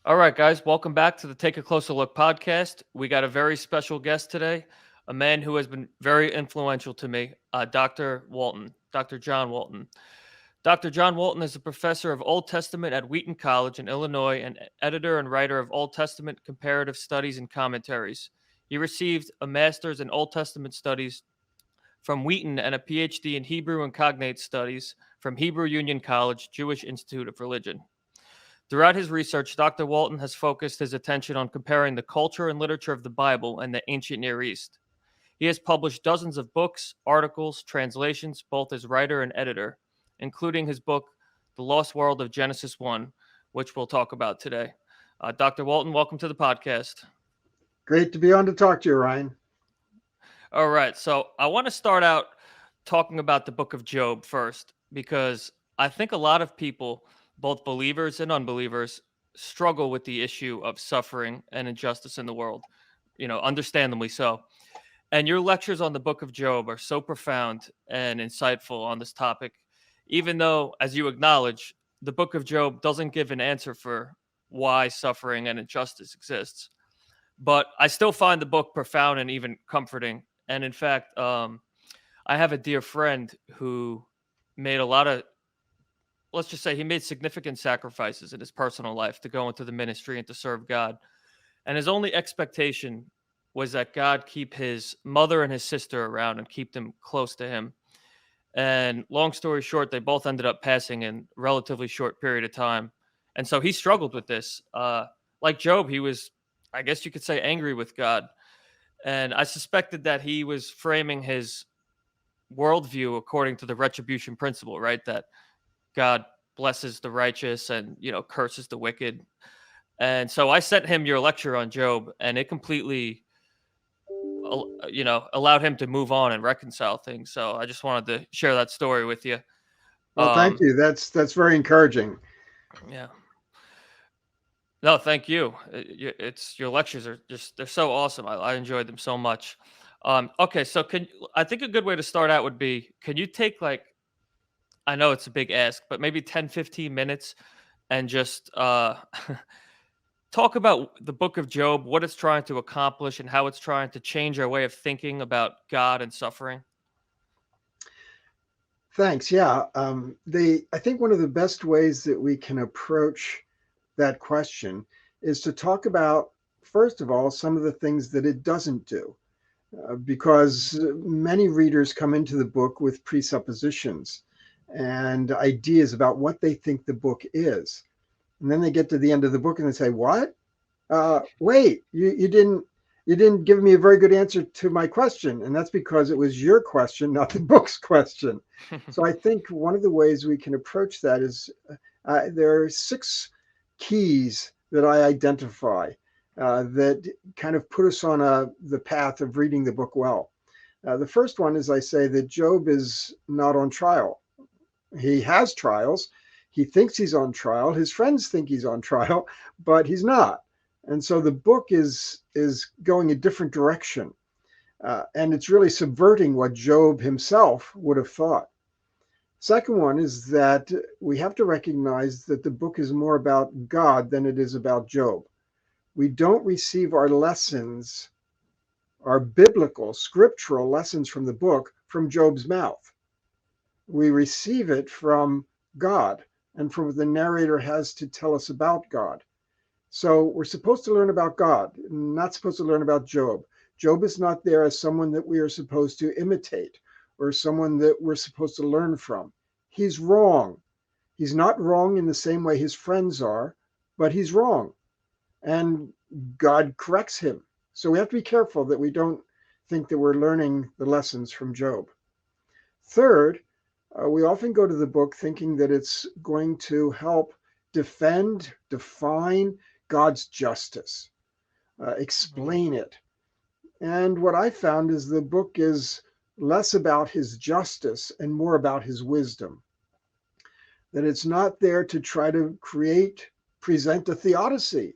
All right, guys, welcome back to the Take a Closer Look podcast. We got a very special guest today, a man who has been very influential to me, Dr. Walton, Dr. John Walton. Dr. John Walton is a professor of Old Testament at Wheaton College in Illinois and editor and writer of Old Testament comparative studies and commentaries. He received a master's in Old Testament studies from Wheaton and a Ph.D. in Hebrew and Cognate studies from Hebrew Union College, Jewish Institute of Religion. Throughout his research, Dr. Walton has focused his attention on comparing the culture and literature of the Bible and the ancient Near East. He has published dozens of books, articles, translations, both as writer and editor, including his book, The Lost World of Genesis 1, which we'll talk about today. Dr. Walton, welcome to the podcast. Great to be on to talk to you, Ryan. All right, so I want to start out talking about the book of Job first, because I think a lot of people, both believers and unbelievers, struggle with the issue of suffering and injustice in the world, understandably so. And your lectures on the book of Job are so profound and insightful on this topic, even though, as you acknowledge, the book of Job doesn't give an answer for why suffering and injustice exists. But I still find the book profound and even comforting. And in fact, I have a dear friend who made a lot of, let's just say, he made significant sacrifices in his personal life to go into the ministry and to serve God. And his only expectation was that God keep his mother and his sister around and keep them close to him. And long story short, they both ended up passing in a relatively short period of time. And so he struggled with this. Like Job, he was, I guess you could say, angry with God. And I suspected that he was framing his worldview according to the retribution principle, right? That God blesses the righteous and, curses the wicked. And so I sent him your lecture on Job, and it completely, allowed him to move on and reconcile things. So I just wanted to share that story with you. Well, thank you. That's very encouraging. Yeah. No, thank you. It's your lectures are they're so awesome. I enjoyed them so much. Okay, so I think a good way to start out would be, can you take, like, I know it's a big ask, but maybe 10, 15 minutes and just talk about the book of Job, what it's trying to accomplish and how it's trying to change our way of thinking about God and suffering? Thanks. Yeah. I think one of the best ways that we can approach that question is to talk about, first of all, some of the things that it doesn't do, because many readers come into the book with presuppositions and ideas about what they think the book is. And then they get to the end of the book and they say, what? Wait, you didn't give me a very good answer to my question. And that's because it was your question, not the book's question. So I think one of the ways we can approach that is there are 6 keys that I identify that kind of put us on the path of reading the book well. The first one is, I say that Job is not on trial. He has trials. He thinks he's on trial. His friends think he's on trial, but he's not. And so the book is going a different direction. And it's really subverting what Job himself would have thought. Second one is that we have to recognize that the book is more about God than it is about Job. We don't receive our lessons, our biblical, scriptural lessons from the book, from Job's mouth. We receive it from God and from what the narrator has to tell us about God. So we're supposed to learn about God, not supposed to learn about Job. Job is not there as someone that we are supposed to imitate or someone that we're supposed to learn from. He's wrong. He's not wrong in the same way his friends are, but he's wrong. And God corrects him. So we have to be careful that we don't think that we're learning the lessons from Job. Third, we often go to the book thinking that it's going to help defend, define God's justice, explain it. And what I found is the book is less about his justice and more about his wisdom. That it's not there to try to present a theodicy,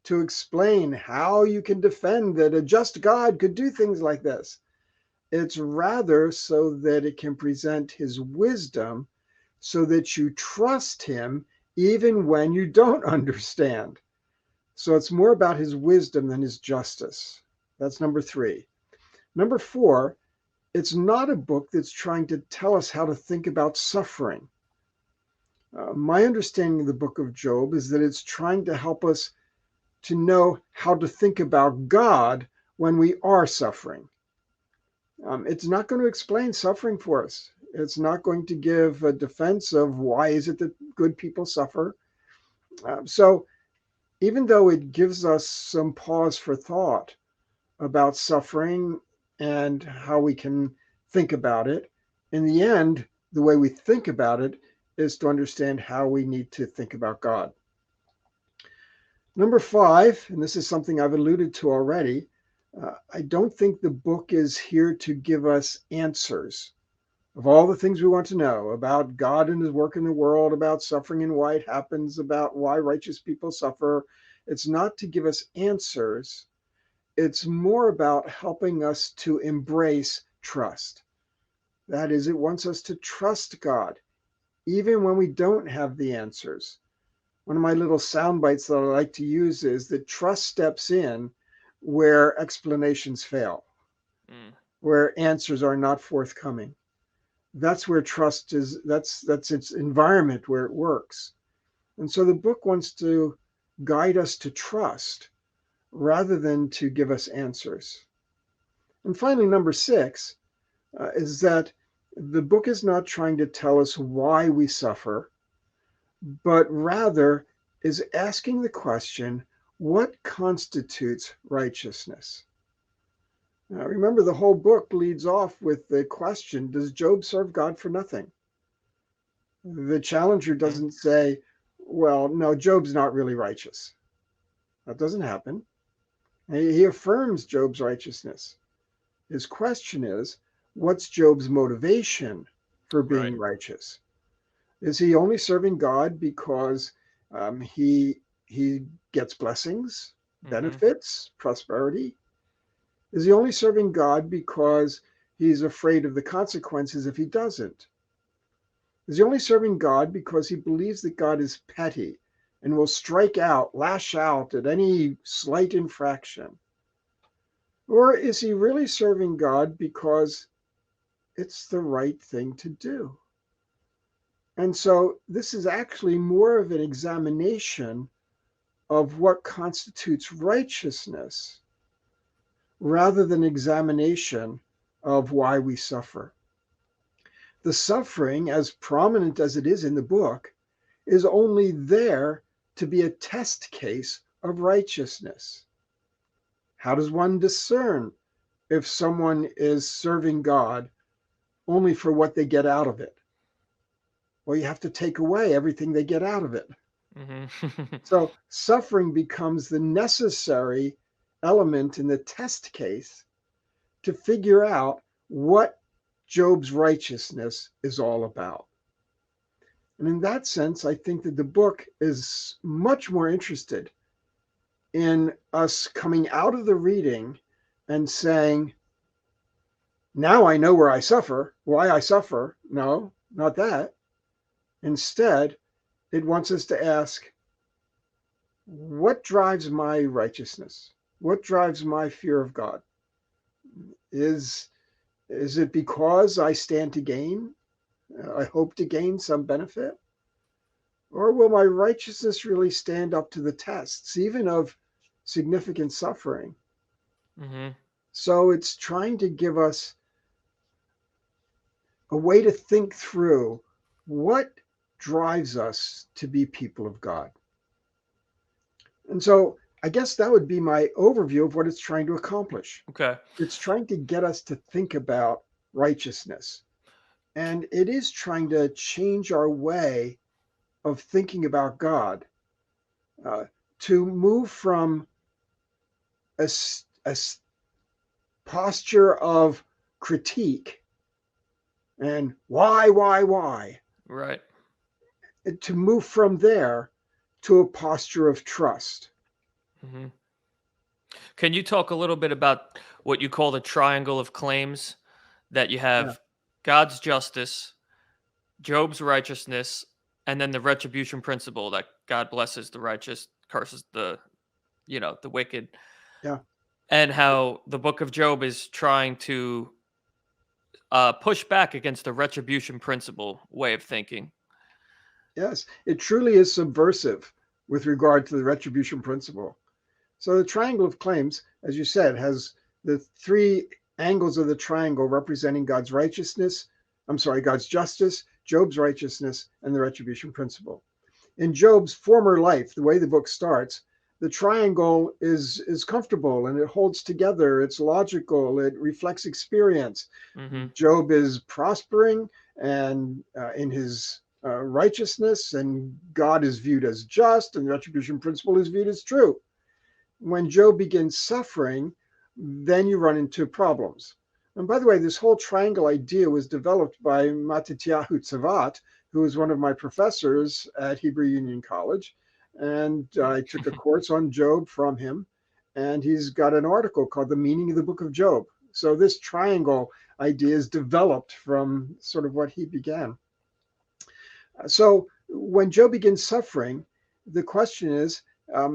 to explain how you can defend that a just God could do things like this. It's rather so that it can present his wisdom so that you trust him even when you don't understand. So it's more about his wisdom than his justice. That's number three. Number four, it's not a book that's trying to tell us how to think about suffering. My understanding of the book of Job is that it's trying to help us to know how to think about God when we are suffering. It's not going to explain suffering for us. It's not going to give a defense of why is it that good people suffer. So even though it gives us some pause for thought about suffering and how we can think about it, in the end, the way we think about it is to understand how we need to think about God. Number five, and this is something I've alluded to already, I don't think the book is here to give us answers of all the things we want to know about God and his work in the world, about suffering and why it happens, about why righteous people suffer. It's not to give us answers. It's more about helping us to embrace trust. That is, it wants us to trust God, even when we don't have the answers. One of my little sound bites that I like to use is that trust steps in where explanations fail, Mm. where answers are not forthcoming. That's where trust is, that's its environment where it works. And so the book wants to guide us to trust rather than to give us answers. And finally, number six is that the book is not trying to tell us why we suffer, but rather is asking the question, what constitutes righteousness? Now, remember, the whole book leads off with the question, does Job serve God for nothing? The challenger Mm. doesn't say, well, no, Job's not really righteous. That doesn't happen. He affirms Job's righteousness. His question is, what's Job's motivation for Right. being righteous? Is he only serving God because he gets blessings, Hmm. benefits, prosperity? Is he only serving God because he's afraid of the consequences if he doesn't? Is he only serving God because he believes that God is petty and will strike out, lash out at any slight infraction? Or is he really serving God because it's the right thing to do? And so this is actually more of an examination of what constitutes righteousness rather than examination of why we suffer. The suffering, as prominent as it is in the book, is only there to be a test case of righteousness. How does one discern if someone is serving God only for what they get out of it? Well, you have to take away everything they get out of it. Hmm. So suffering becomes the necessary element in the test case to figure out what Job's righteousness is all about. And in that sense, I think that the book is much more interested in us coming out of the reading and saying, now I know where I suffer, why I suffer. No, not that. Instead, it wants us to ask, what drives my righteousness? What drives my fear of God? Is, is it because I stand to gain? I hope to gain some benefit? Or will my righteousness really stand up to the tests, even of significant suffering? Hmm. So it's trying to give us a way to think through what drives us to be people of God. And so I guess that would be my overview of what it's trying to accomplish. Okay. It's trying to get us to think about righteousness. And it is trying to change our way of thinking about God, uh, to move from a posture of critique and why, Right. to move from there to a posture of trust. Hmm. Can you talk a little bit about what you call the triangle of claims, that you Yeah. have God's justice, Job's righteousness, and then the retribution principle that God blesses the righteous, curses the the wicked, Yeah. and how the book of Job is trying to push back against the retribution principle way of thinking. Yes. It truly is subversive with regard to the retribution principle. So the triangle of claims, as you said, has the three angles of the triangle representing God's righteousness, God's justice, Job's righteousness, and the retribution principle. In Job's former life, the way the book starts, the triangle is comfortable and it holds together. It's logical. It reflects experience. Hmm. Job is prospering and in his righteousness, and God is viewed as just, and the retribution principle is viewed as true. When Job begins suffering, then you run into problems. And by the way, this whole triangle idea was developed by Matityahu Tzavat, who was one of my professors at Hebrew Union College. And I took a course on Job from him. And he's got an article called The Meaning of the Book of Job. So this triangle idea is developed from sort of what he began. So when Job begins suffering, the question is,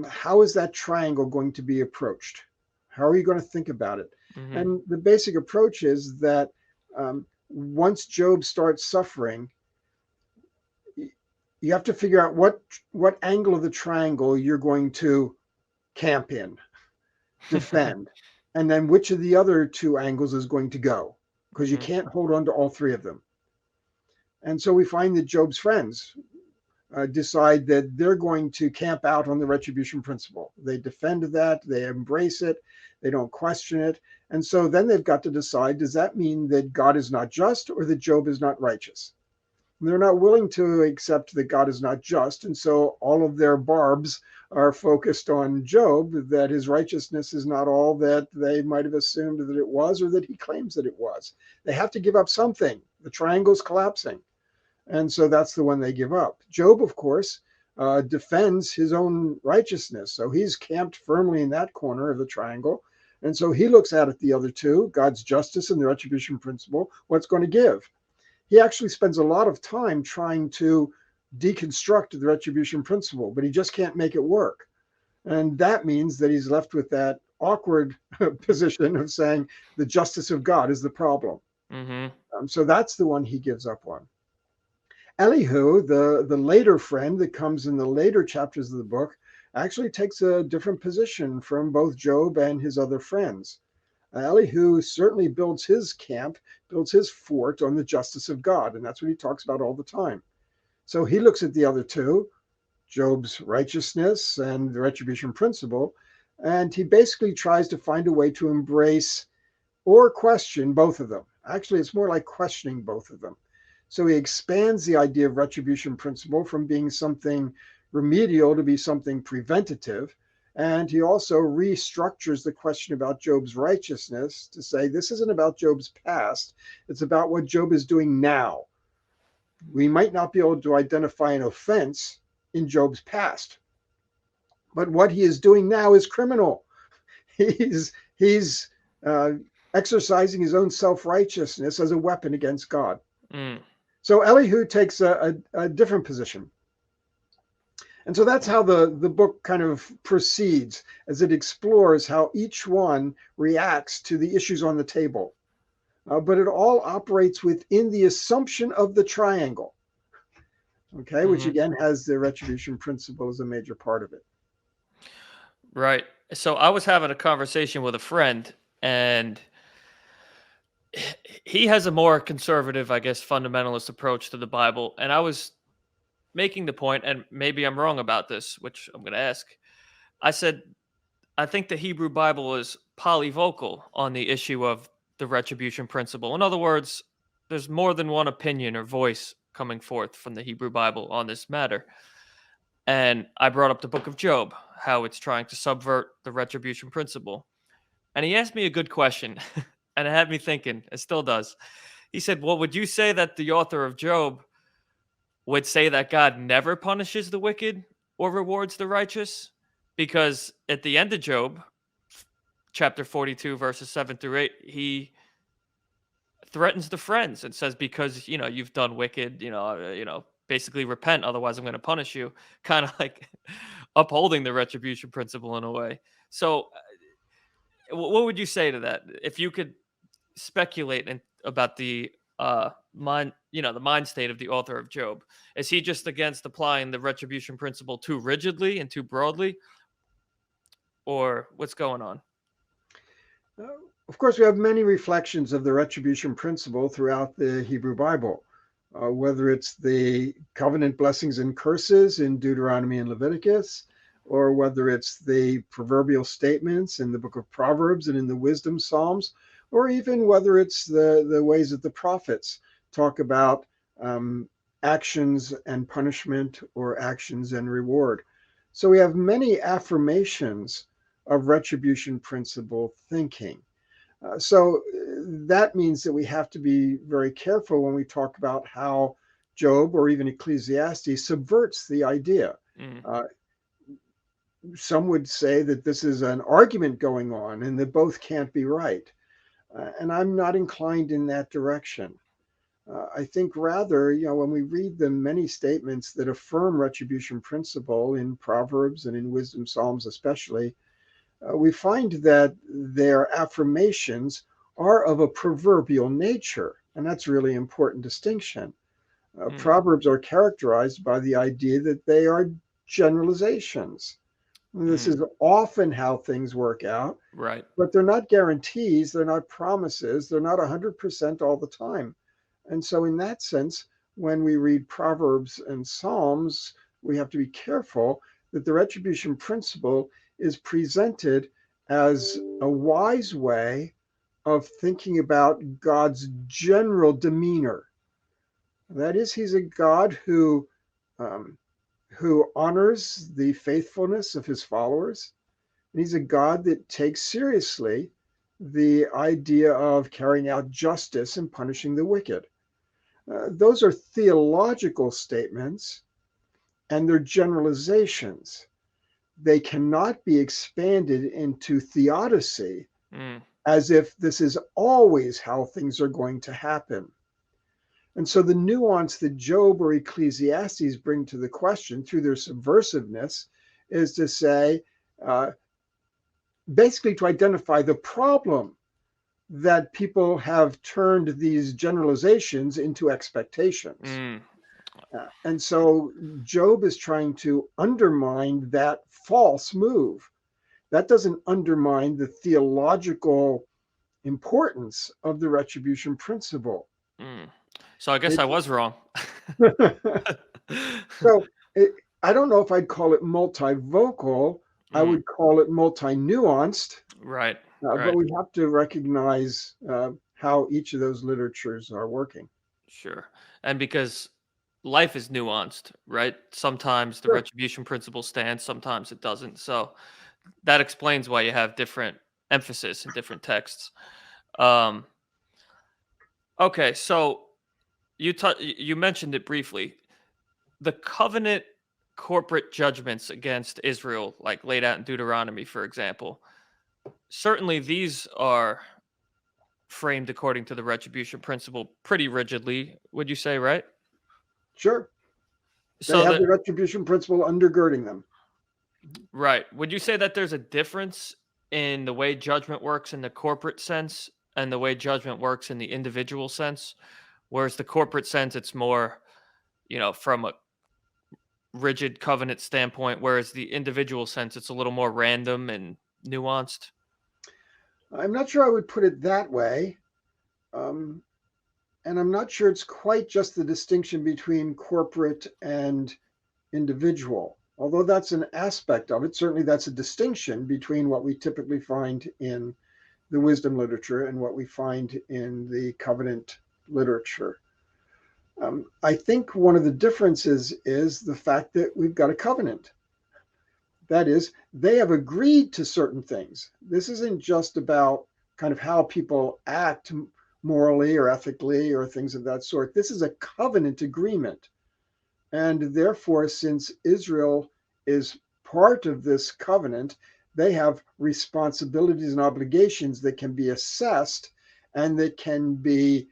how is that triangle going to be approached? How are you going to think about it? Hmm. And the basic approach is that once Job starts suffering, you have to figure out what angle of the triangle you're going to camp in, defend, and then which of the other two angles is going to go, because you Hmm. can't hold on to all three of them. And so we find that Job's friends decide that they're going to camp out on the retribution principle. They defend that, they embrace it, they don't question it. And so then they've got to decide, does that mean that God is not just or that Job is not righteous? And they're not willing to accept that God is not just. And so all of their barbs are focused on Job, that his righteousness is not all that they might have assumed that it was or that he claims that it was. They have to give up something. The triangle's collapsing. And so that's the one they give up. Job, of course, defends his own righteousness. So he's camped firmly in that corner of the triangle. And so he looks at it the other two, God's justice and the retribution principle, what's going to give. He actually spends a lot of time trying to deconstruct the retribution principle, but he just can't make it work. And that means that he's left with that awkward position of saying the justice of God is the problem. Hmm. So that's the one he gives up on. Elihu, the later friend that comes in the later chapters of the book, actually takes a different position from both Job and his other friends. Elihu certainly builds his camp, builds his fort on the justice of God, and that's what he talks about all the time. So he looks at the other two, Job's righteousness and the retribution principle, and he basically tries to find a way to embrace or question both of them. Actually, it's more like questioning both of them. So he expands the idea of retribution principle from being something remedial to be something preventative. And he also restructures the question about Job's righteousness to say this isn't about Job's past, it's about what Job is doing now. We might not be able to identify an offense in Job's past, but what he is doing now is criminal. He's exercising his own self-righteousness as a weapon against God. Mm. So Elihu takes a different position. And so that's how the book kind of proceeds as it explores how each one reacts to the issues on the table. But it all operates within the assumption of the triangle, okay, which Hmm. again has the retribution principle as a major part of it. Right. So I was having a conversation with a friend, and he has a more conservative, I guess, fundamentalist approach to the Bible. And I was making the point, and maybe I'm wrong about this, which I'm going to ask. I said, I think the Hebrew Bible is polyvocal on the issue of the retribution principle. In other words, there's more than one opinion or voice coming forth from the Hebrew Bible on this matter. And I brought up the book of Job, how it's trying to subvert the retribution principle. And he asked me a good question, and it had me thinking. It still does. He said, well, would you say that the author of Job would say that God never punishes the wicked or rewards the righteous? Because at the end of Job, chapter 42, verses 7 through 8, he threatens the friends and says, because, you've done wicked, basically repent, otherwise I'm going to punish you. Kind of like upholding the retribution principle in a way. So, what would you say to that? If you could speculate about the the mind state of the author of Job, is he just against applying the retribution principle too rigidly and too broadly, or what's going on? Uh, of course, we have many reflections of the retribution principle throughout the Hebrew Bible, whether it's the covenant blessings and curses in Deuteronomy and Leviticus, or whether it's the proverbial statements in the book of Proverbs and in the wisdom Psalms, or even whether it's the ways that the prophets talk about actions and punishment or actions and reward. So we have many affirmations of retribution principle thinking. That means that we have to be very careful when we talk about how Job or even Ecclesiastes subverts the idea. Mm, Uh, some would say that this is an argument going on and that both can't be right. And I'm not inclined in that direction. I think rather, when we read the many statements that affirm retribution principle in Proverbs and in wisdom Psalms especially, we find that their affirmations are of a proverbial nature, and that's a really important distinction. mm, Proverbs are characterized by the idea that they are generalizations. This mm, is often how things work out, right. but they're not guarantees, they're not promises, they're not 100% all the time. And so, in that sense, when we read Proverbs and Psalms, we have to be careful that the retribution principle is presented as a wise way of thinking about God's general demeanor. That is, he's a God um, who honors the faithfulness of his followers. And he's a God that takes seriously the idea of carrying out justice and punishing the wicked. Those are theological statements and they're generalizations. They cannot be expanded into theodicy Mm, as if this is always how things are going to happen. And so the nuance that Job or Ecclesiastes bring to the question through their subversiveness is to say, uh, basically, to identify the problem that people have turned these generalizations into expectations. mm, And so Job is trying to undermine that false move. That doesn't undermine the theological importance of the retribution principle. mm. So I guess It, I was wrong. so it, I don't know if I'd call it multivocal. I Mm, would call it multi-nuanced, right, but right, we have to recognize how each of those literatures are working. sure. And because life is nuanced, right? Sometimes the Sure. retribution principle stands, sometimes it doesn't. So that explains why you have different emphasis in different texts. Um, okay, so you mentioned it briefly. The covenant corporate judgments against Israel, like laid out in Deuteronomy, for example, certainly these are framed according to the retribution principle pretty rigidly, would you say, right? Sure. They So have that the retribution principle undergirding them. right. Would you say that there's a difference in the way judgment works in the corporate sense and the way judgment works in the individual sense? Whereas the corporate sense, it's more, from a rigid covenant standpoint, whereas the individual sense, it's a little more random and nuanced. I'm not sure I would put it that way. Um, and I'm not sure it's quite just the distinction between corporate and individual, although that's an aspect of it. Certainly, that's a distinction between what we typically find in the wisdom literature and what we find in the covenant literature. I think one of the differences is the fact that we've got a covenant. That is, they have agreed to certain things. This isn't just about kind of how people act morally or ethically or things of that sort. This is a covenant agreement. And therefore, since Israel is part of this covenant, they have responsibilities and obligations that can be assessed and that can be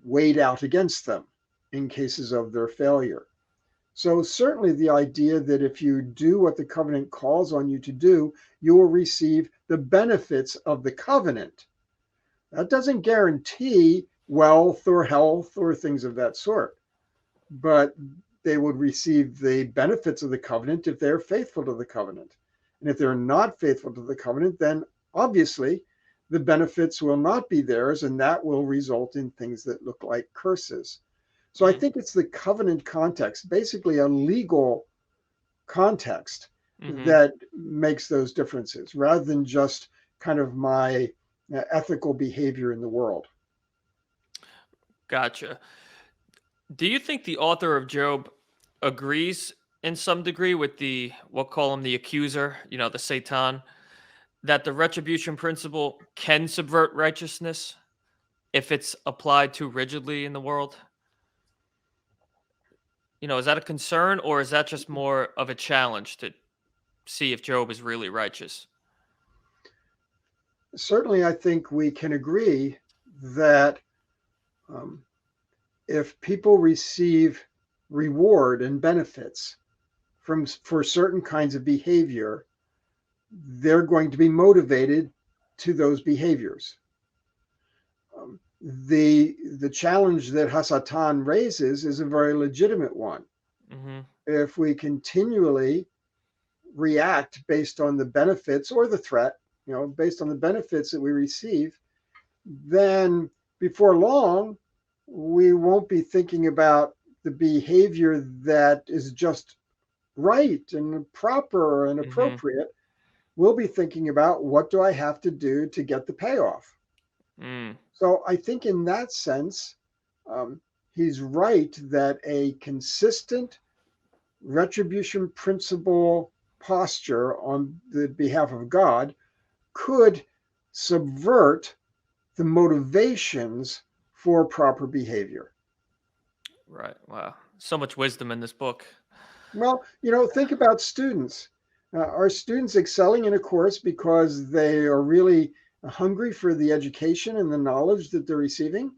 weighed out against them in cases of their failure. So certainly the idea that if you do what the covenant calls on you to do, you will receive the benefits of the covenant. That doesn't guarantee wealth or health or things of that sort, but they would receive the benefits of the covenant if they're faithful to the covenant. And if they're not faithful to the covenant, then obviously the benefits will not be theirs, and that will result in things that look like curses. So I Mm, think it's the covenant context, basically a legal context, mm-hmm. that makes those differences rather than just kind of my ethical behavior in the world. Gotcha. Do you think the author of Job agrees in some degree with the, we'll call him the accuser, the Satan, that the retribution principle can subvert righteousness if it's applied too rigidly in the world? Is that a concern, or is that just more of a challenge to see if Job is really righteous? Certainly, I think we can agree that um, if people receive reward and benefits for certain kinds of behavior, they're going to be motivated to those behaviors. The challenge that Hasatan raises is a very legitimate one. Hmm. If we continually react based on the benefits or the threat, based on the benefits that we receive, then before long, we won't be thinking about the behavior that is just right and proper and Hmm. appropriate. We'll be thinking about what do I have to do to get the payoff. Mm. So I think in that sense, um, he's right that a consistent retribution principle posture on the behalf of God could subvert the motivations for proper behavior. Right. Wow. So much wisdom in this book. Well, think about students. Are students excelling in a course because they are really hungry for the education and the knowledge that they're receiving?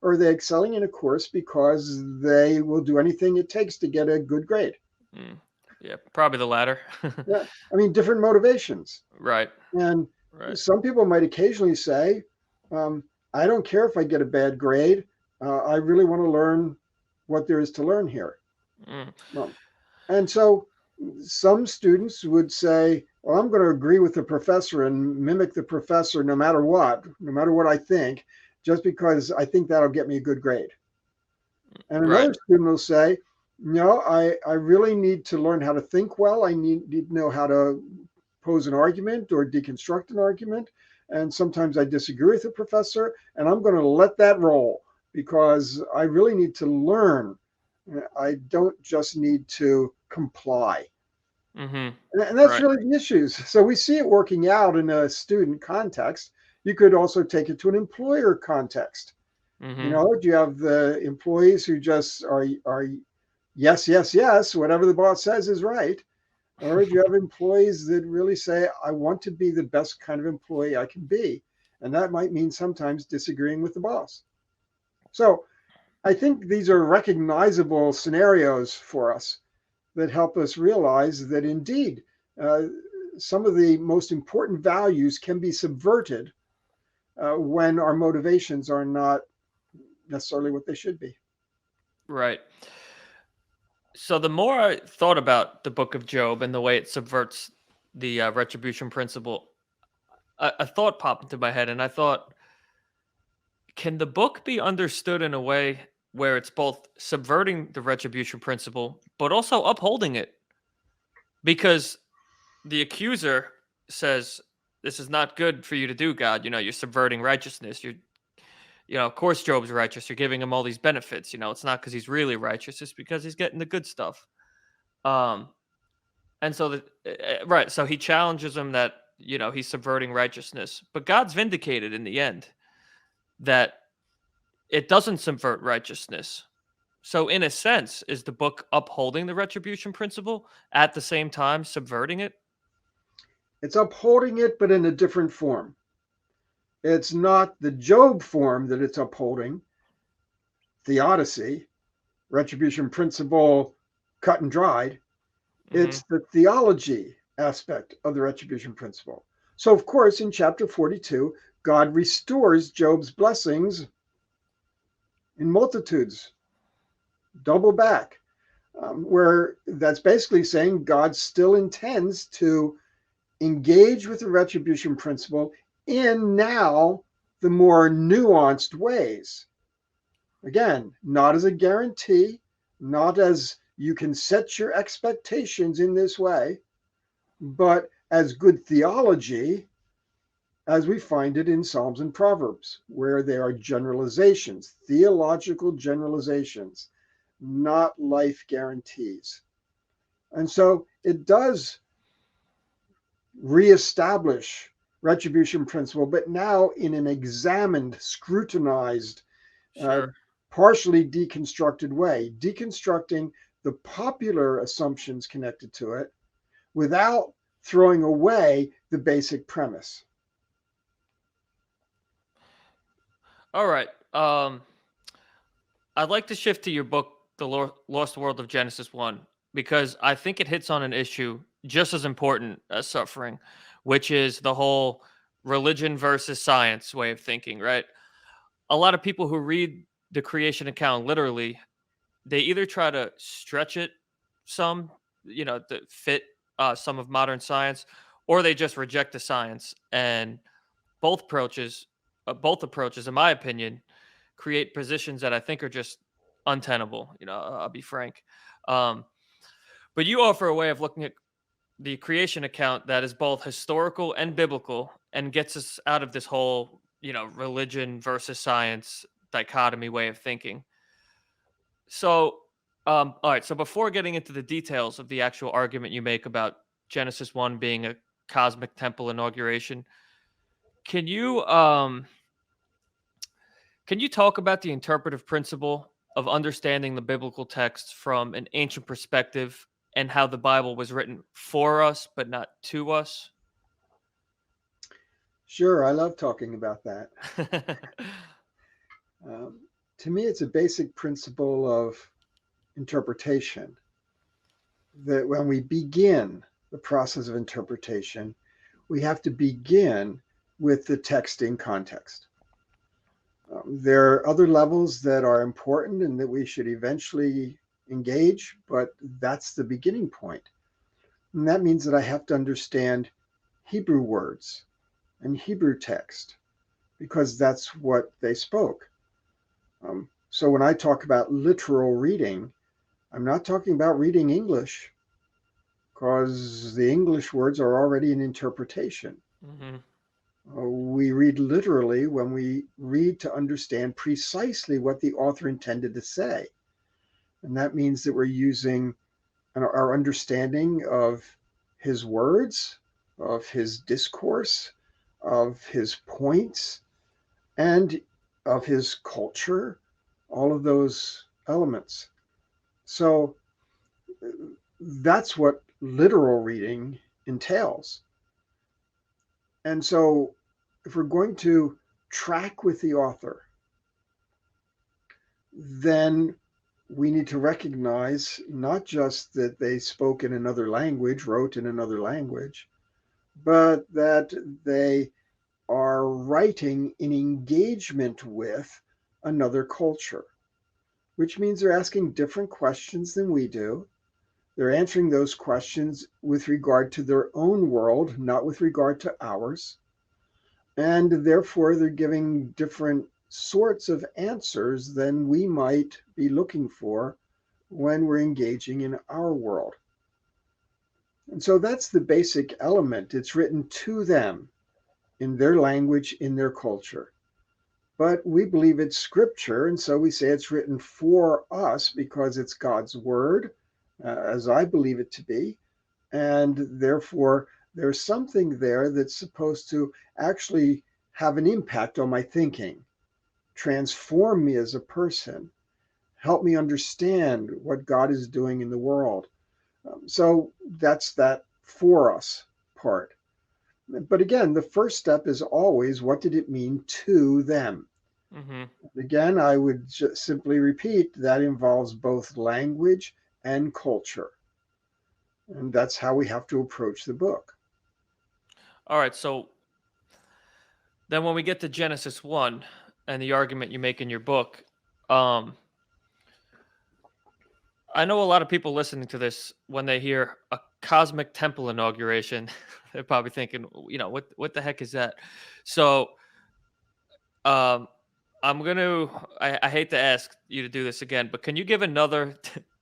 Or are they excelling in a course because they will do anything it takes to get a good grade? Mm. Yeah, probably the latter. Yeah, I mean, different motivations. Right. And Right. some people might occasionally say, um, I don't care if I get a bad grade. I really want to learn what there is to learn here. Mm. Well, and so some students would say, well, I'm going to agree with the professor and mimic the professor no matter what I think, just because I think that'll get me a good grade. And Right. another student will say, no, I really need to learn how to think well. I need to know how to pose an argument or deconstruct an argument. And sometimes I disagree with the professor, and I'm going to let that roll because I really need to learn. I don't just need to comply. Hmm. And that's Right. really the issues. So we see it working out in a student context. You could also take it to an employer context. Hmm. Do you have the employees who just are yes, yes, yes, whatever the boss says is right? Or do you have employees that really say, I want to be the best kind of employee I can be? And that might mean sometimes disagreeing with the boss. So I think these are recognizable scenarios for us that help us realize that indeed uh, some of the most important values can be subverted when our motivations are not necessarily what they should be. Right. So the more I thought about the book of Job and the way it subverts the retribution principle, a thought popped into my head, and I thought, can the book be understood in a way where it's both subverting the retribution principle but also upholding it? Because the accuser says, "This is not good for you to do, God. You're subverting righteousness. Of course, Job's righteous. You're giving him all these benefits. It's not because he's really righteous; it's because he's getting the good stuff." Um, And so right, so he challenges him that, he's subverting righteousness. But God's vindicated in the end that it doesn't subvert righteousness. So in a sense, is the book upholding the retribution principle at the same time subverting it? It's upholding it, but in a different form. It's not the Job form that it's upholding, theodicy, retribution principle, cut and dried. Hmm. It's the theology aspect of the retribution principle. So, of course, in chapter 42, God restores Job's blessings in multitudes, double back, where that's basically saying God still intends to engage with the retribution principle in now the more nuanced ways. Again, not as a guarantee, not as you can set your expectations in this way, but as good theology as we find it in Psalms and Proverbs, where they are generalizations, theological generalizations, not life guarantees. And so it does reestablish retribution principle, but now in an examined, scrutinized, uh, Sure. partially deconstructed way, deconstructing the popular assumptions connected to it without throwing away the basic premise. All right. I'd like to shift to your book, The Lost World of Genesis 1, because I think it hits on an issue just as important as suffering, which is the whole religion versus science way of thinking, right? A lot of people who read the creation account literally, they either try to stretch it some, to fit some of modern science, or they just reject the science. And both approaches, both approaches, in my opinion, create positions that I think are just untenable. I'll be frank. Um, but you offer a way of looking at the creation account that is both historical and biblical and gets us out of this whole, religion versus science dichotomy way of thinking. So, all right. So before getting into the details of the actual argument you make about Genesis 1 being a cosmic temple inauguration, can you can you talk about the interpretive principle of understanding the biblical text from an ancient perspective and how the Bible was written for us but not to us? Sure, I love talking about that. Um, to me, it's a basic principle of interpretation that when we begin the process of interpretation, we have to begin with the text in context. There are other levels that are important and that we should eventually engage, but that's the beginning point. And that means that I have to understand Hebrew words and Hebrew text because that's what they spoke. So when I talk about literal reading, I'm not talking about reading English because the English words are already an interpretation. Hmm. We read literally when we read to understand precisely what the author intended to say. And that means that we're using our understanding of his words, of his discourse, of his points, and of his culture, all of those elements. So that's what literal reading entails. And so if we're going to track with the author, then we need to recognize not just that they spoke in another language, wrote in another language, but that they are writing in engagement with another culture, which means they're asking different questions than we do. They're answering those questions with regard to their own world, not with regard to ours. And therefore, they're giving different sorts of answers than we might be looking for when we're engaging in our world. And so that's the basic element. It's written to them in their language, in their culture. But we believe it's scripture, and so we say it's written for us because it's God's word, as I believe it to be. And therefore, there's something there that's supposed to actually have an impact on my thinking, transform me as a person, help me understand what God is doing in the world. So that's that for us part. But again, the first step is always what did it mean to them? Hmm. Again, I would simply repeat that involves both language and culture. And that's how we have to approach the book. All right. So then when we get to Genesis 1 and the argument you make in your book, um, I know a lot of people listening to this, when they hear a cosmic temple inauguration, they're probably thinking, what the heck is that? So, um, I hate to ask you to do this again, but can you give another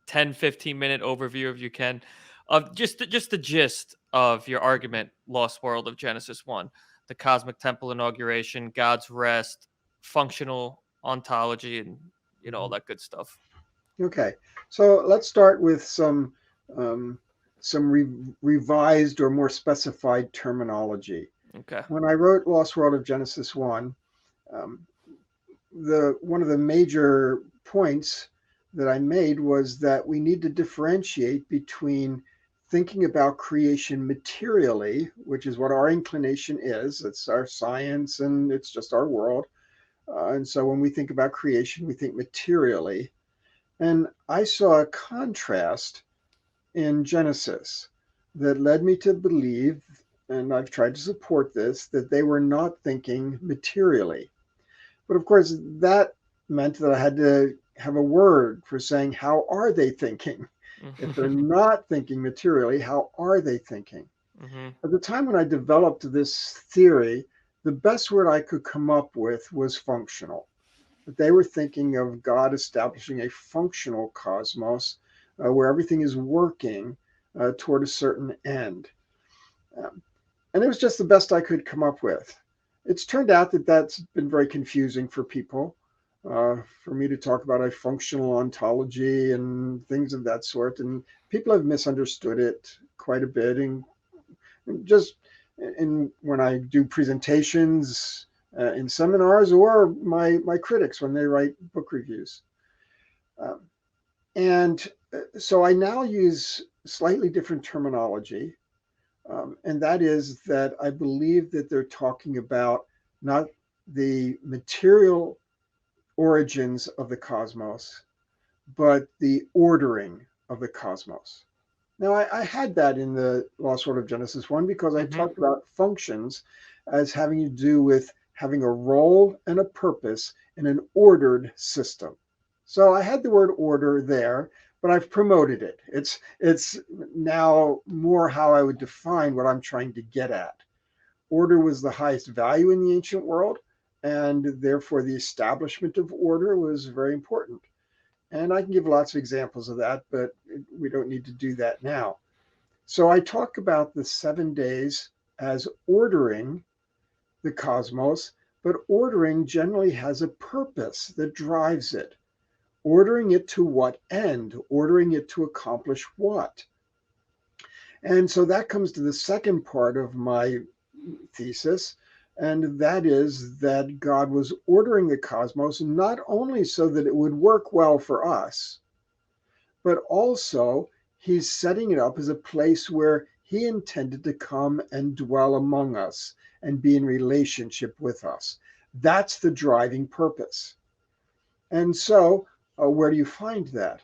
10, 15-minute overview, if you can, of just the gist of your argument, Lost World of Genesis 1, the cosmic temple inauguration, God's rest, functional ontology, and all that good stuff. Okay, so let's start with um, revised or more specified terminology. Okay. When I wrote Lost World of Genesis 1, um, the one of the major points that I made was that we need to differentiate between thinking about creation materially, which is what our inclination is. It's our science and it's just our world. And so when we think about creation, we think materially. And I saw a contrast in Genesis that led me to believe, and I've tried to support this, that they were not thinking materially. But of course, that meant that I had to have a word for saying, how are they thinking? If they're not thinking materially, how are they thinking? Hmm. At the time when I developed this theory, the best word I could come up with was functional. That they were thinking of God establishing a functional cosmos where everything is working toward a certain end. Um, and it was just the best I could come up with. It's turned out that that's been very confusing for people. For me to talk about a functional ontology and things of that sort, and people have misunderstood it quite a bit. And just when I do presentations in seminars, or my critics when they write book reviews, um, and so I now use slightly different terminology. And that is that I believe that they're talking about not the material origins of the cosmos, but the ordering of the cosmos. Now, I had that in the Lost World of Genesis 1 because I Hmm. talked about functions as having to do with having a role and a purpose in an ordered system. So I had the word order there, but I've promoted it. It's now more how I would define what I'm trying to get at. Order was the highest value in the ancient world, and therefore the establishment of order was very important. And I can give lots of examples of that, but we don't need to do that now. So I talk about the 7 days as ordering the cosmos, but ordering generally has a purpose that drives it. Ordering it to what end? Ordering it to accomplish what? And so that comes to the second part of my thesis, and that is that God was ordering the cosmos not only so that it would work well for us, but also he's setting it up as a place where he intended to come and dwell among us and be in relationship with us. That's the driving purpose. And so, where do you find that?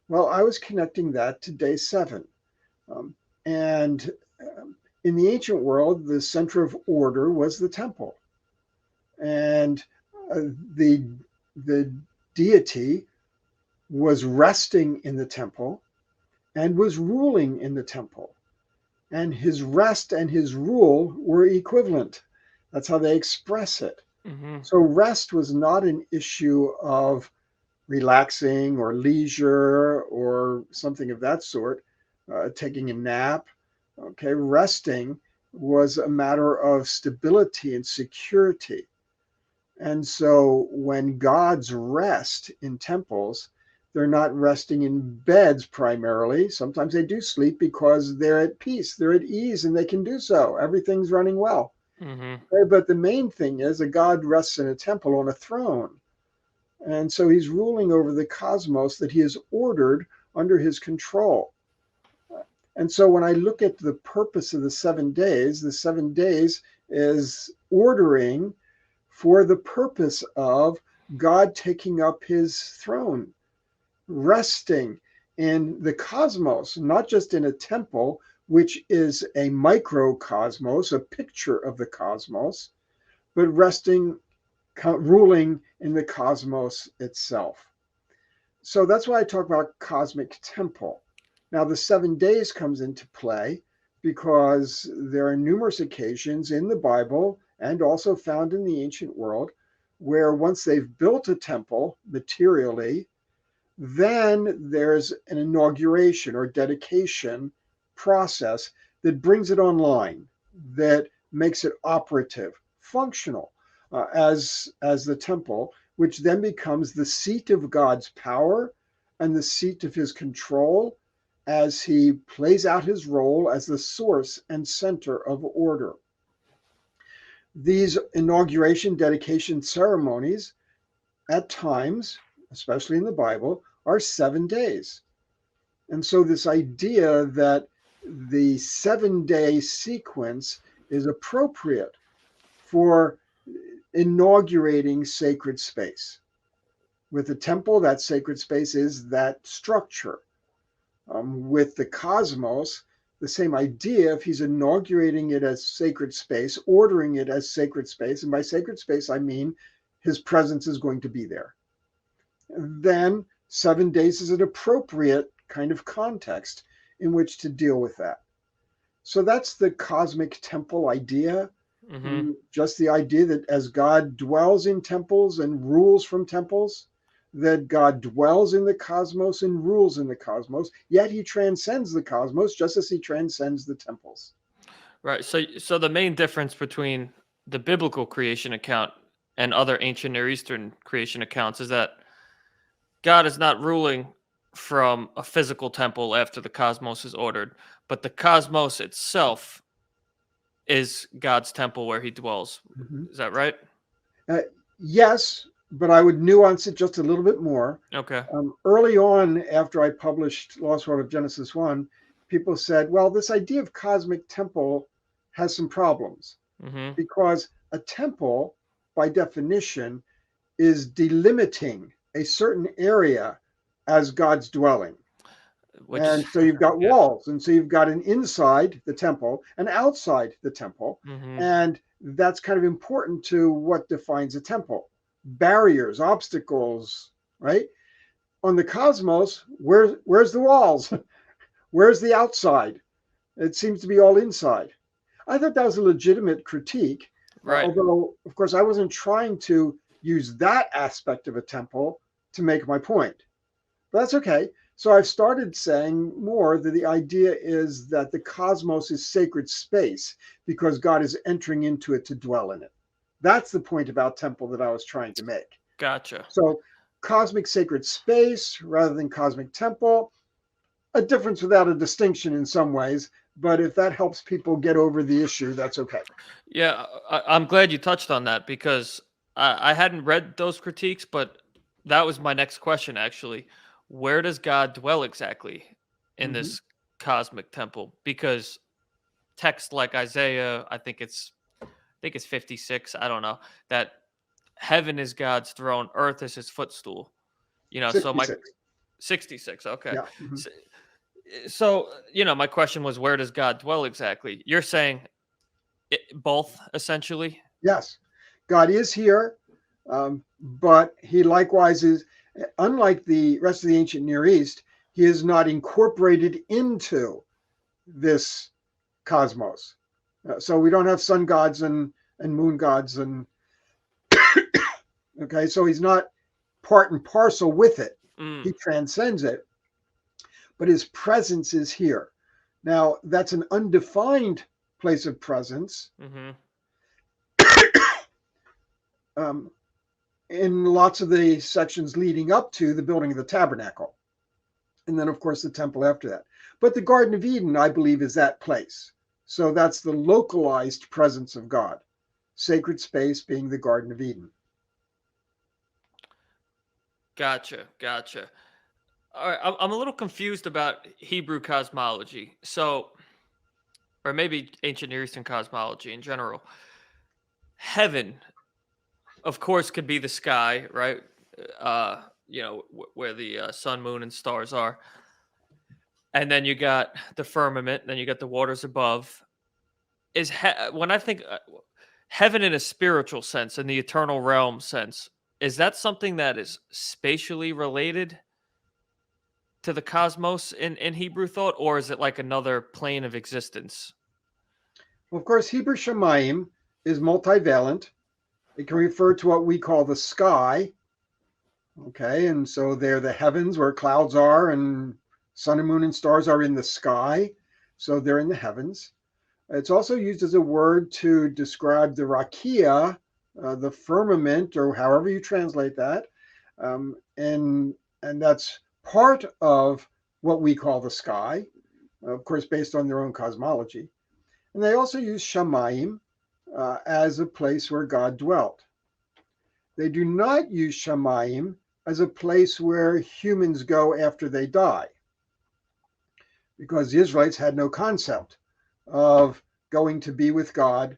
Well, I was connecting that to day 7. Um, and in the ancient world, the center of order was the temple. And the, the deity was resting in the temple and was ruling in the temple. And his rest and his rule were equivalent. That's how they express it. Hmm. So rest was not an issue of relaxing or leisure or something of that sort, taking a nap. Okay, resting was a matter of stability and security. And so when gods rest in temples, they're not resting in beds primarily. Sometimes they do sleep because they're at peace, they're at ease, and they can do so. Everything's running well. Hmm. Okay, but the main thing is a god rests in a temple on a throne. And so he's ruling over the cosmos that he has ordered under his control. And so when I look at the purpose of the 7 days is ordering for the purpose of God taking up his throne, resting, in the cosmos, not just in a temple, which is a microcosmos, a picture of the cosmos, but ruling in the cosmos itself. So that's why I talk about cosmic temple. Now, the 7 days comes into play because there are numerous occasions in the Bible and also found in the ancient world where once they've built a temple materially, then there's an inauguration or dedication process that brings it online, that makes it operative, functional as the temple, which then becomes the seat of God's power and the seat of his control as he plays out his role as the source and center of order. These inauguration dedication ceremonies, at times, especially in the Bible, are 7 days. And so, this idea that the 7 day sequence is appropriate for inaugurating sacred space. With the temple, that sacred space is that structure. With the cosmos, the same idea, if he's inaugurating it as sacred space, ordering it as sacred space, and by sacred space, I mean his presence is going to be there, then 7 days is an appropriate kind of context in which to deal with that. So that's the cosmic temple idea. Mm-hmm. Just the idea that as God dwells in temples and rules from temples, that God dwells in the cosmos and rules in the cosmos, yet he transcends the cosmos just as he transcends the temples. Right. So the main difference between the biblical creation account and other ancient Near Eastern creation accounts is that God is not ruling from a physical temple after the cosmos is ordered, but the cosmos itself is God's temple where he dwells. Mhm. Is that right? Uh, yes, but I would nuance it just a little bit more. Okay. Early on, after I published Lost World of Genesis 1, people said, well, this idea of cosmic temple has some problems Mm-hmm. because a temple, by definition, is delimiting a certain area as God's dwelling. Which And so you've got yeah. walls. And so you've got an inside the temple and outside the temple. Mm-hmm. And that's kind of important to what defines a temple. Barriers, obstacles, right? On the cosmos, where's the walls? Where's the outside? It seems to be all inside. I thought that was a legitimate critique, Right. although, of course, I wasn't trying to use that aspect of a temple to make my point. But that's okay. So I've started saying more that the idea is that the cosmos is sacred space because God is entering into it to dwell in it. That's the point about temple that I was trying to make. Gotcha. So cosmic sacred space rather than cosmic temple, a difference without a distinction in some ways. But if that helps people get over the issue, that's okay. Yeah, I'm glad you touched on that because I hadn't read those critiques, but that was my next question actually. Where does God dwell exactly in Mhm. this cosmic temple? Because text like Isaiah, I think it's 56, I don't know, that heaven is God's throne, earth is his footstool. So my 66. 66, okay. Yeah. Mhm. So, my question was where does God dwell exactly? You're saying both essentially? Yes. God is here, but he likewise is, unlike the rest of the ancient Near East, he is not incorporated into this cosmos. So we don't have sun gods and moon gods. And okay, so he's not part and parcel with it. Mm, He transcends it, but his presence is here. Now, that's an undefined place of presence. mhm. Um, in lots of the sections leading up to the building of the tabernacle. And then, of course, the temple after that. But the Garden of Eden, I believe, is that place. So that's the localized presence of God, sacred space being the Garden of Eden. Gotcha. All right, I'm a little confused about Hebrew cosmology. So, or maybe ancient Near Eastern cosmology in general. Heaven, of course, could be the sky, right? Where the sun, moon, and stars are. and then you got the firmament, then you got the waters above. When I think heaven in a spiritual sense, in the eternal realm sense, is that something that is spatially related to the cosmos in Hebrew thought, or is it like another plane of existence? Well, of course, Hebrew Shemayim is multivalent. It can refer to what we call the sky. Okay, and so they're the heavens where clouds are, and sun and moon and stars are in the sky. So they're in the heavens. It's also used as a word to describe the rakia, the firmament, or however you translate that. And that's part of what we call the sky, of course, based on their own cosmology. And they also use Shamayim as a place where God dwelt. They do not use Shamayim as a place where humans go after they die, because the Israelites had no concept of going to be with God,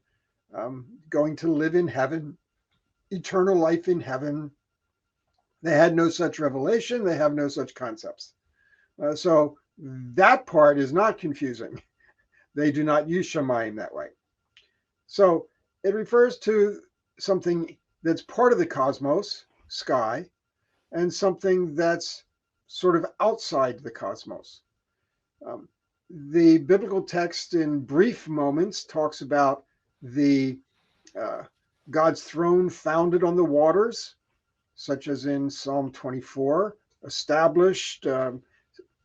going to live in heaven, eternal life in heaven. They had no such revelation. They have no such concepts. So that part is not confusing. They do not use Shamayim that way. So it refers to something that's part of the cosmos, sky, and something that's sort of outside the cosmos. The biblical text in brief moments talks about the God's throne founded on the waters, such as in Psalm 24, established, and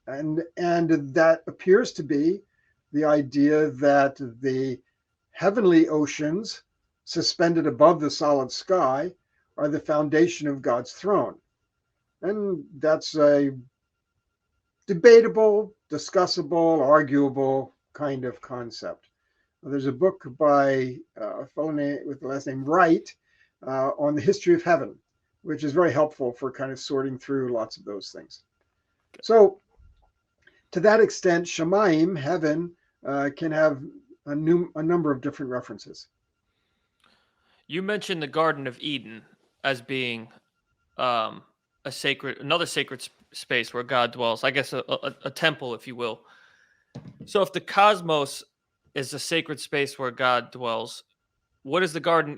that appears to be the idea that the heavenly oceans suspended above the solid sky are the foundation of God's throne. And that's a debatable, discussable, arguable kind of concept. There's a book by a fellow with the last name Wright on the history of heaven, which is very helpful for kind of sorting through lots of those things. So to that extent, Shamayim, heaven, can have a number of different references. You mentioned the Garden of Eden as being another sacred space where God dwells. I guess a temple, if you will. So, if the cosmos is a sacred space where God dwells, what is the Garden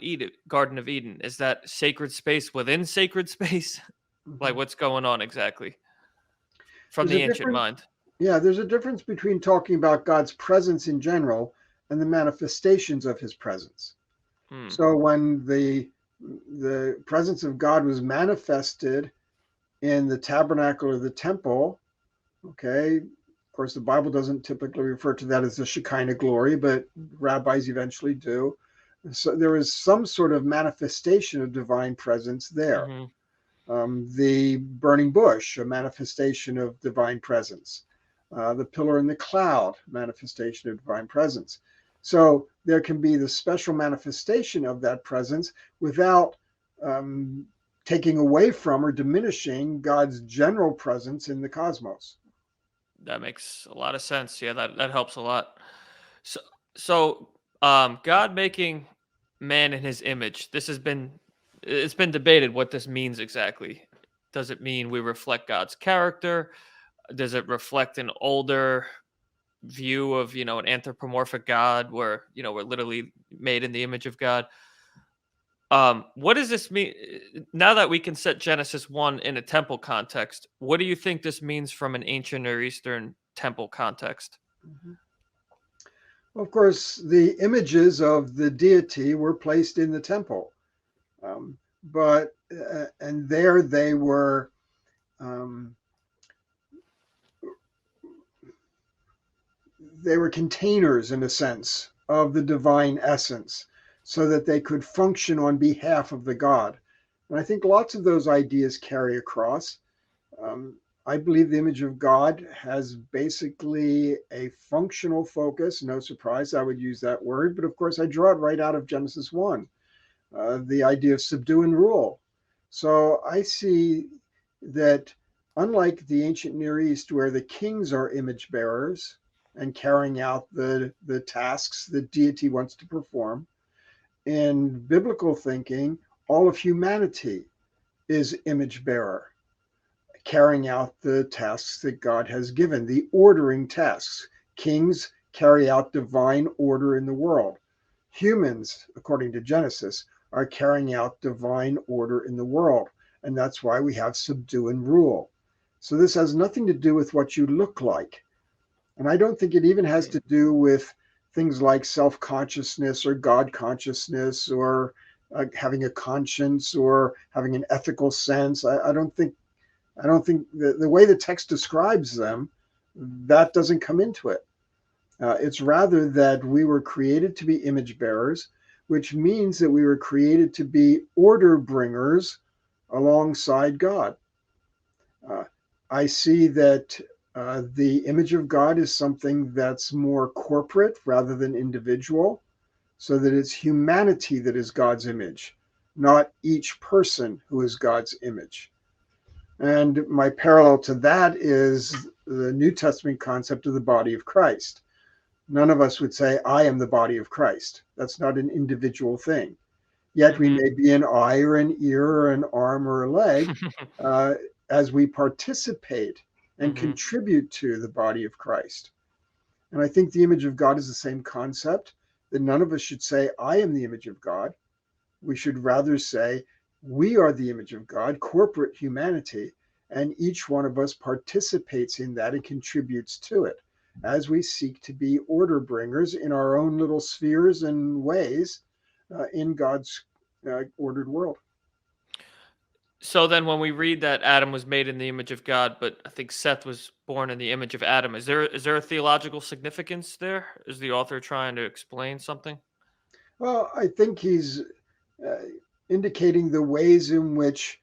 of Eden? Is that sacred space within sacred space? Like, Mhm. what's going on exactly from There's the a ancient difference. mind? Yeah, there's a difference between talking about God's presence in general and the manifestations of his presence. Hmm. So when the presence of God was manifested in the tabernacle or the temple, okay, of course the Bible doesn't typically refer to that as the Shekinah glory, but rabbis eventually do. So there is some sort of manifestation of divine presence there. Hmm. The burning bush, a manifestation of divine presence. The pillar in the cloud, manifestation of divine presence. So there can be the special manifestation of that presence without taking away from or diminishing God's general presence in the cosmos. That makes a lot of sense. Yeah, that helps a lot. So, God making man in His image. It's been debated what this means exactly. Does it mean we reflect God's character? Does it reflect an older view of an anthropomorphic God, where we're literally made in the image of God? What does this mean now that we can set Genesis 1 in a temple context? What do you think this means from an ancient Near Eastern temple context? Mhm. Of course, the images of the deity were placed in the temple, but and there um, they were containers, in a sense, of the divine essence, so that they could function on behalf of the God. And I think lots of those ideas carry across. Um, I believe the image of God has basically a functional focus. No surprise, I would use that word, but of course, I draw it right out of Genesis 1, the idea of subdue and rule. So I see that, unlike the ancient Near East, where the kings are image bearers and carrying out the tasks that deity wants to perform, in biblical thinking, all of humanity is image bearer. carrying out the tasks that God has given, the ordering tasks. Kings carry out divine order in the world. Humans, according to Genesis, are carrying out divine order in the world. And that's why we have subdue and rule. So this has nothing to do with what you look like. And I don't think it even has to do with things like self consciousness or God consciousness or having a conscience or having an ethical sense. I don't think the way the text describes them, that doesn't come into it. It's rather that we were created to be image bearers, which means that we were created to be order bringers alongside God. Uh, I see that the image of God is something that's more corporate rather than individual, so that it's humanity that is God's image, not each person who is God's image. And my parallel to that is the New Testament concept of the body of Christ. None of us would say, I am the body of Christ. That's not an individual thing. Yet we Mm-hmm. may be an eye or an ear or an arm or a leg uh, as we participate and Mm-hmm. contribute to the body of Christ. And I think the image of God is the same concept, that none of us should say, I am the image of God. We should rather say, we are the image of God, corporate humanity, and each one of us participates in that and contributes to it as we seek to be order bringers in our own little spheres and ways in God's ordered world. So then when we read that Adam was made in the image of God, but I think Seth was born in the image of Adam, is there a theological significance there? Is the author trying to explain something? Well, I think he's uh, indicating the ways in which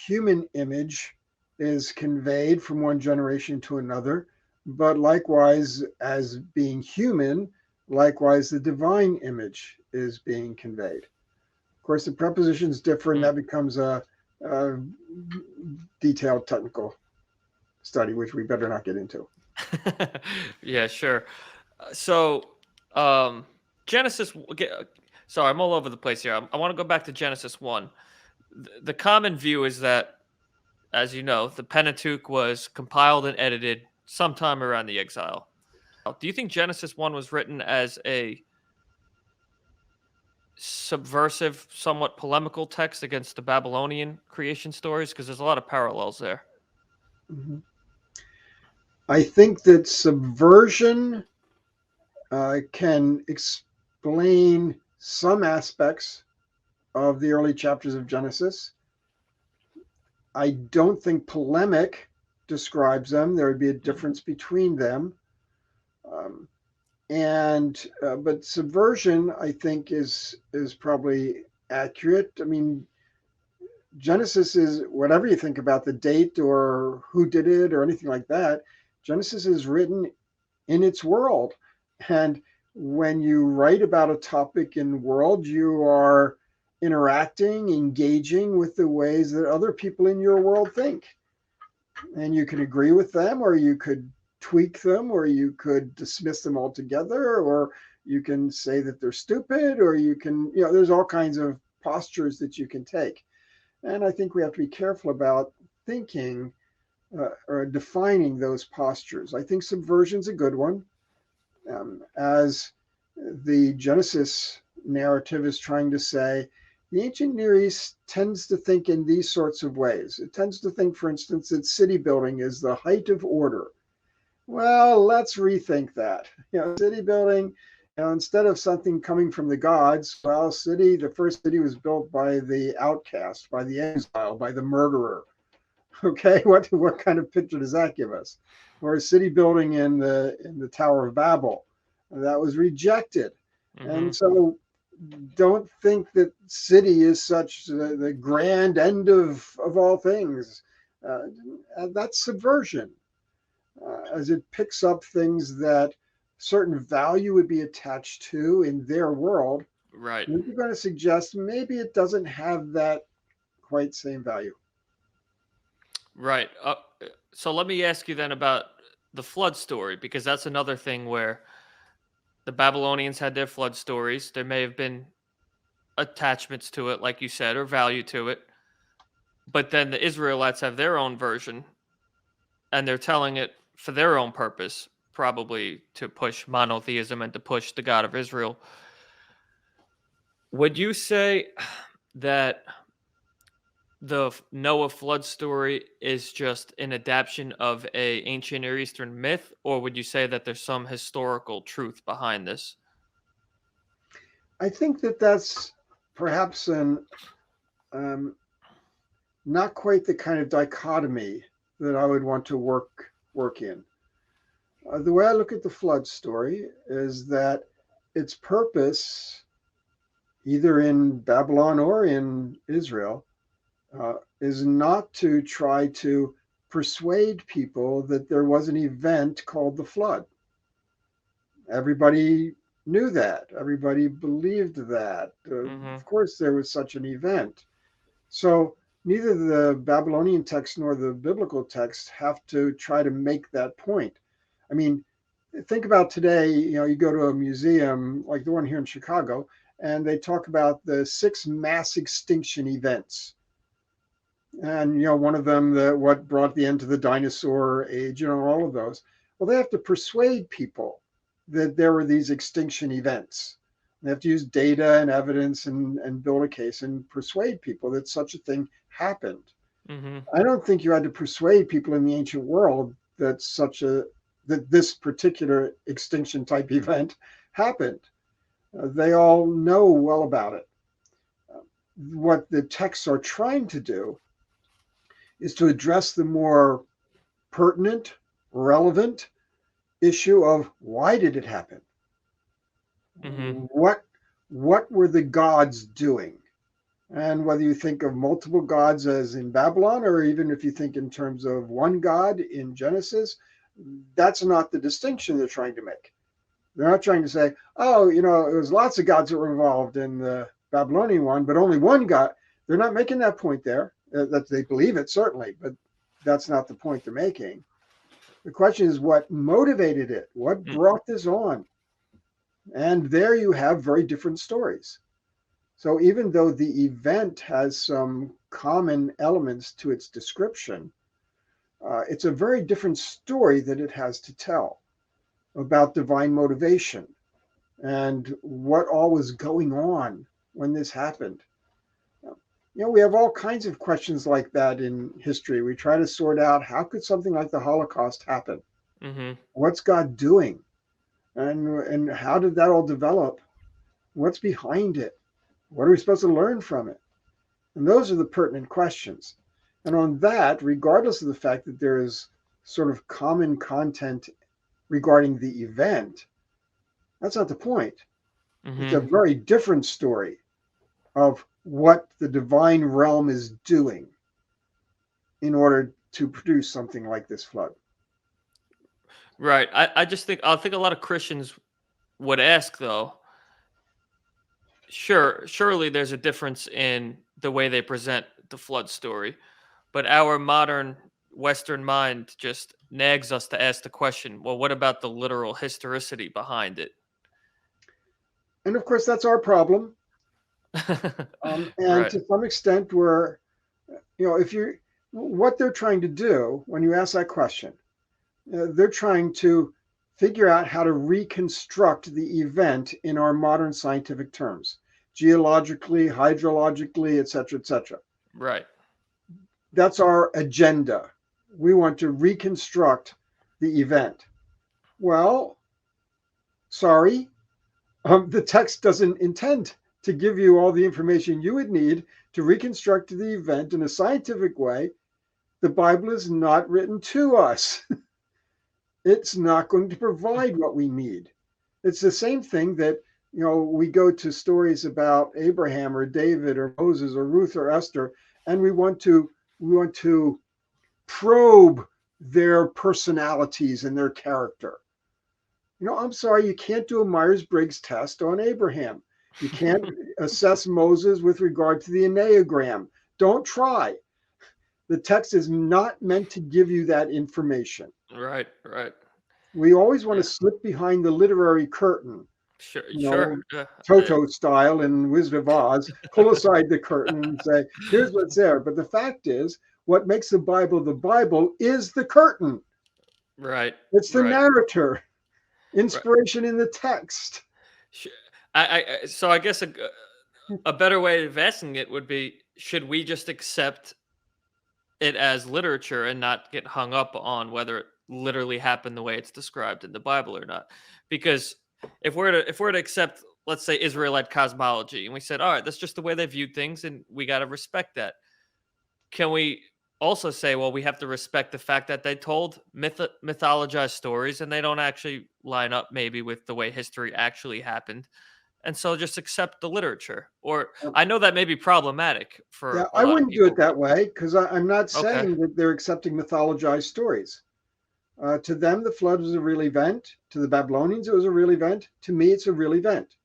human image is conveyed from one generation to another, but likewise, as being human, likewise, the divine image is being conveyed. Of course, the prepositions differ, and Mm. that becomes a detailed technical study, which we better not get into. Yeah, sure. So, um, Genesis. Sorry, I'm all over the place here. I want to go back to Genesis 1. The common view is that, as you know, the Pentateuch was compiled and edited sometime around the exile. Do you think Genesis 1 was written as a subversive, somewhat polemical text against the Babylonian creation stories? Because there's a lot of parallels there. Mhm. I think that subversion can explain some aspects of the early chapters of Genesis. I don't think polemic describes them. There would be a Mm. difference between them. Um, and but subversion, I think, is probably accurate. I mean, Genesis is, whatever you think about the date or who did it or anything like that, Genesis is written in its world. And when you write about a topic in the world, you are interacting, engaging with the ways that other people in your world think. And you can agree with them, or you could tweak them, or you could dismiss them altogether, or you can say that they're stupid, or you can, there's all kinds of postures that you can take. And I think we have to be careful about thinking or defining those postures. I think subversion's a good one, as the Genesis narrative is trying to say. The ancient Near East tends to think in these sorts of ways. It tends to think, for instance, that city building is the height of order. Well, let's rethink that. City building, instead of something coming from the gods, well, the first city was built by the outcast, by the exile, by the murderer. Okay, what kind of picture does that give us? Or a city building in the Tower of Babel that was rejected, Hmm. and so don't think that city is such the grand end of all things. Uh, that's subversion, as it picks up things that certain value would be attached to in their world. Right. And we're going to suggest maybe it doesn't have that quite same value. Right. So let me ask you then about the flood story, because that's another thing where the Babylonians had their flood stories. There may have been attachments to it, like you said, or value to it. but then the Israelites have their own version, and they're telling it for their own purpose, probably to push monotheism and to push the God of Israel. Would you say that the Noah flood story is just an adaptation of a ancient Near Eastern myth, or would you say that there's some historical truth behind this? I think that that's perhaps an um, not quite the kind of dichotomy that I would want to work in. The way I look at the flood story is that its purpose, either in Babylon or in Israel, is not to try to persuade people that there was an event called the flood. Everybody knew that. Everybody believed that. Hmm. Of course, there was such an event. So neither the Babylonian text nor the biblical text have to try to make that point. I mean, think about today, you go to a museum like the one here in Chicago, and they talk about the 6 mass extinction events. And, one of them, what brought the end to the dinosaur age, all of those. Well, they have to persuade people that there were these extinction events. They have to use data and evidence and build a case and persuade people that such a thing happened. Hmm. I don't think you had to persuade people in the ancient world that this particular extinction type event happened. They all know well about it. What the texts are trying to do is to address the more pertinent, relevant issue of why did it happen? Hmm. What were the gods doing? And whether you think of multiple gods as in Babylon, or even if you think in terms of one God in Genesis, that's not the distinction they're trying to make. They're not trying to say, oh, it was lots of gods that were involved in the Babylonian one, but only one God. They're not making that point there. That they believe it, certainly, but that's not the point they're making. The question is what motivated it? What brought this on? And there you have very different stories. So even though the event has some common elements to its description, it's a very different story that it has to tell about divine motivation and what all was going on when this happened. We have all kinds of questions like that in history. We try to sort out how could something like the Holocaust happen? Hmm. What's God doing? And how did that all develop? What's behind it? What are we supposed to learn from it? And those are the pertinent questions. And on that, regardless of the fact that there is sort of common content regarding the event, that's not the point. It's a Hmm. very different story of what the divine realm is doing in order to produce something like this flood. Right. I think a lot of Christians would ask though, surely there's a difference in the way they present the flood story, but our modern Western mind just nags us to ask the question, well, what about the literal historicity behind it? And of course, that's our problem. And Right. to some extent, if you, what they're trying to do when you ask that question, they're trying to figure out how to reconstruct the event in our modern scientific terms, geologically, hydrologically, et cetera, et cetera. Right. That's our agenda. We want to reconstruct the event. Well, sorry, the text doesn't intend to give you all the information you would need to reconstruct the event in a scientific way. The Bible is not written to us. It's not going to provide what we need. It's the same thing that, we go to stories about Abraham or David or Moses or Ruth or Esther, and we want to probe their personalities and their character. I'm sorry, you can't do a Myers-Briggs test on Abraham. You can't assess Moses with regard to the Enneagram. Don't try. The text is not meant to give you that information. Right. Right. We always want to Yeah. slip behind the literary curtain Sure, you sure. know, Toto style in Wizard of Oz, pull aside the curtain and say, here's what's there. But the fact is, what makes the Bible is the curtain. Right, It's the right, narrator, right. inspiration in the text. Sh- so I guess a better way of asking it would be: should we just accept it as literature and not get hung up on whether it literally happened the way it's described in the Bible or not? Because if we're to accept, let's say, Israelite cosmology, and we said, all right, that's just the way they viewed things, and we got to respect that. Can we also say, well, we have to respect the fact that they told mythologized stories and they don't actually line up maybe with the way history actually happened? And so just accept the literature. Or Um, I know that may be problematic yeah, for a I lot of wouldn't do people, it but that way because I'm not okay, saying that they're accepting mythologized stories. To them, the flood was a real event. To the Babylonians, it was a real event. To me, it's a real event.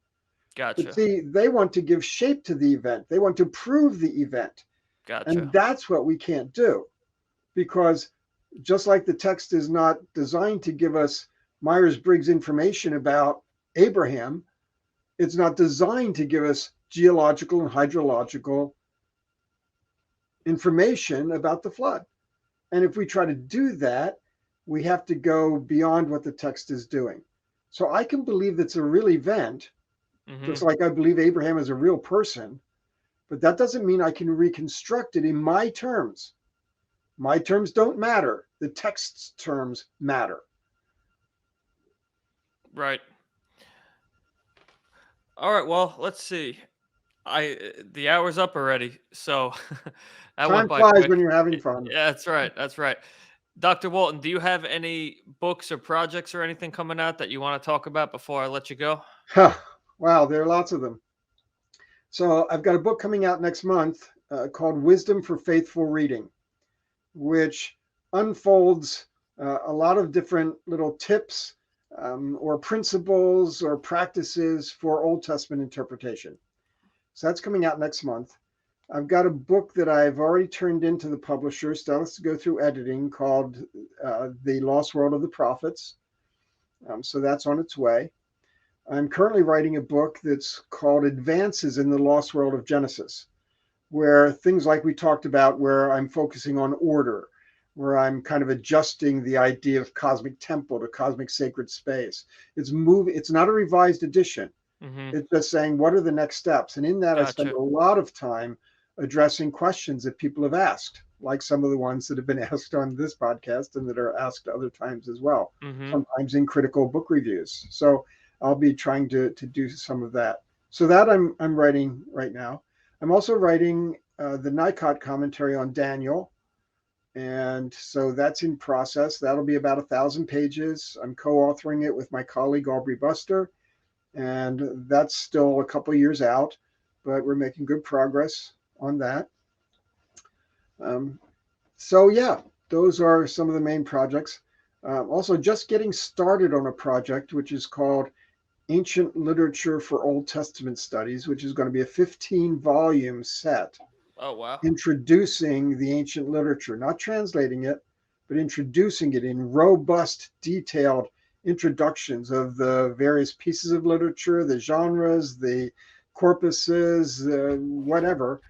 But gotcha, see, they want to give shape to the event, they want to prove the event. And gotcha. that's what we can't do because just like the text is not designed to give us Myers Briggs information about Abraham, it's not designed to give us geological and hydrological information about the flood. And if we try to do that, we have to go beyond what the text is doing. So I can believe it's a real event, just Hmm. like I believe Abraham is a real person, but that doesn't mean I can reconstruct it in my terms. My terms don't matter. The text's terms matter. Right. All right. Well, let's see. The hour's up already, so that went Time by flies quick. when you're having fun. Yeah, that's right. That's right. Dr. Walton, do you have any books or projects or anything coming out that you want to talk about before I let you go? Huh. Wow, there are lots of them. So I've got a book coming out next month called Wisdom for Faithful Reading, which unfolds a lot of different little tips or principles or practices for Old Testament interpretation. So that's coming out next month. I've got a book that I've already turned into the publisher, still has to go through editing, called The Lost World of the Prophets. So that's on its way. I'm currently writing a book that's called Advances in the Lost World of Genesis, where things like we talked about, where I'm focusing on order, where I'm kind of adjusting the idea of cosmic temple to cosmic sacred space. It's not a revised edition. Hmm. It's just saying, what are the next steps? And in that, I spend Gotcha. a lot of time addressing questions that people have asked, like some of the ones that have been asked on this podcast and that are asked other times as well, Hmm. sometimes in critical book reviews. So I'll be trying to do some of that. So that I'm writing right now. I'm also writing the Nikot commentary on Daniel. And so that's in process. That'll be about 1,000 pages. I'm co-authoring it with my colleague Aubrey Buster, and that's still a couple of years out, but we're making good progress on that. Um, so yeah, those are some of the main projects. Also, just getting started on a project which is called Ancient Literature for Old Testament Studies, which is going to be a 15-volume set Oh, wow. introducing the ancient literature, not translating it, but introducing it in robust, detailed introductions of the various pieces of literature, the genres, the corpuses, whatever,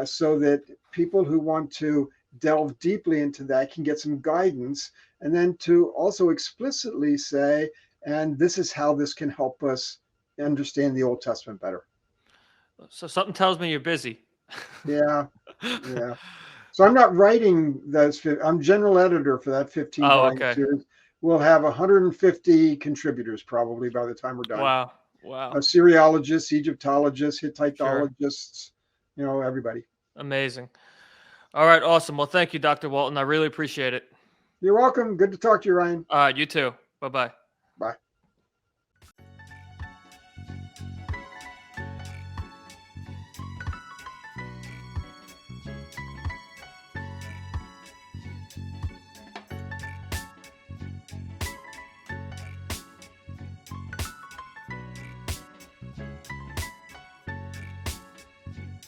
so that people who want to delve deeply into that can get some guidance, and then to also explicitly say, and this is how this can help us understand the Old Testament better. So something tells me you're busy. Yeah, yeah. So I'm not writing those. I'm general editor for that 15 Oh, volume okay. series. We'll have 150 contributors probably by the time we're done. Wow. Wow. Syriologists, Egyptologists, Sure. Hittitologists, everybody. Amazing. All right. Awesome. Well, thank you, Dr. Walton. I really appreciate it. You're welcome. Good to talk to you, Ryan. All right. You too. Bye bye.